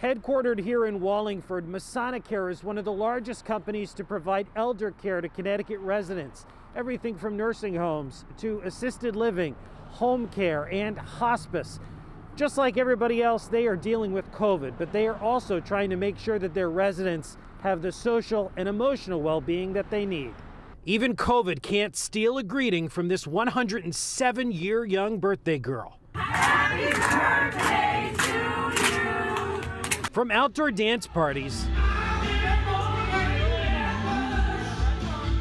Headquartered here in Wallingford, Masonicare is one of the largest companies to provide elder care to Connecticut residents. Everything from nursing homes to assisted living, home care, and hospice. Just like everybody else, they are dealing with COVID, but they are also trying to make sure that their residents have the social and emotional well-being that they need. Even COVID can't steal a greeting from this 107-year young birthday girl. Happy birthday to you! From outdoor dance parties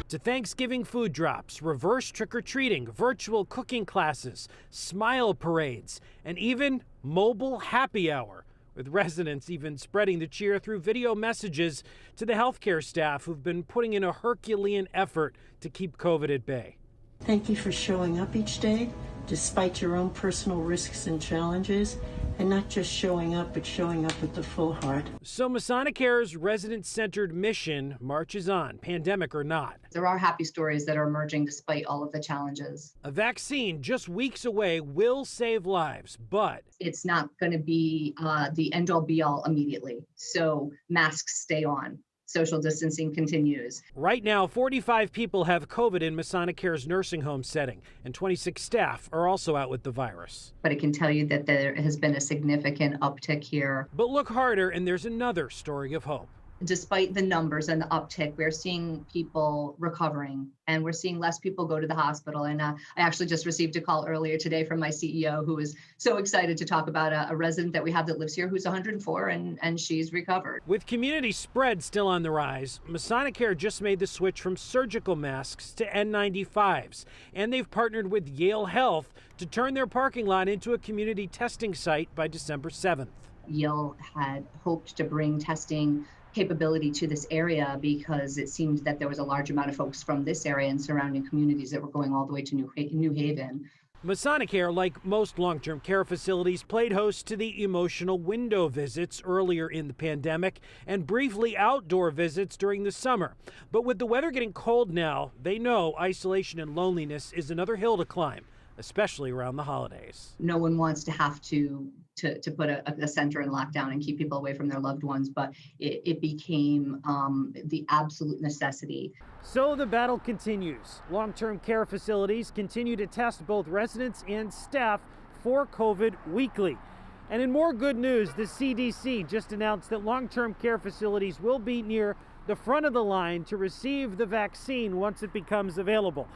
to Thanksgiving food drops, reverse trick-or-treating, virtual cooking classes, smile parades, and even mobile happy hour, with residents even spreading the cheer through video messages to the healthcare staff who've been putting in a Herculean effort to keep COVID at bay. Thank you for showing up each day, despite your own personal risks and challenges, and not just showing up, but showing up with the full heart. So Masonicare's resident-centered mission marches on, pandemic or not. There are happy stories that are emerging despite all of the challenges. A vaccine just weeks away will save lives, but it's not going to be the end-all be-all immediately. So masks stay on. Social distancing continues. Right now, 45 people have COVID in Masonicare's nursing home setting, and 26 staff are also out with the virus. But I can tell you that there has been a significant uptick here. But look harder, and there's another story of hope. Despite the numbers and the uptick, we're seeing people recovering, and we're seeing less people go to the hospital. And I actually just received a call earlier today from my CEO, who is so excited to talk about a resident that we have that lives here who's 104, and she's recovered. With community spread still on the rise, Masonicare just made the switch from surgical masks to N95s, and they've partnered with Yale Health to turn their parking lot into a community testing site by December 7th. Yale had hoped to bring testing capability to this area because it seemed that there was a large amount of folks from this area and surrounding communities that were going all the way to New Haven. Masonicare, like most long-term care facilities, played host to the emotional window visits earlier in the pandemic and briefly outdoor visits during the summer. But with the weather getting cold now, they know isolation and loneliness is another hill to climb, especially around the holidays. No one wants to have to put a center in lockdown and keep people away from their loved ones, but it became the absolute necessity. So the battle continues. Long-term care facilities continue to test both residents and staff for COVID weekly. And in more good news, the CDC just announced that long-term care facilities will be near the front of the line to receive the vaccine once it becomes available.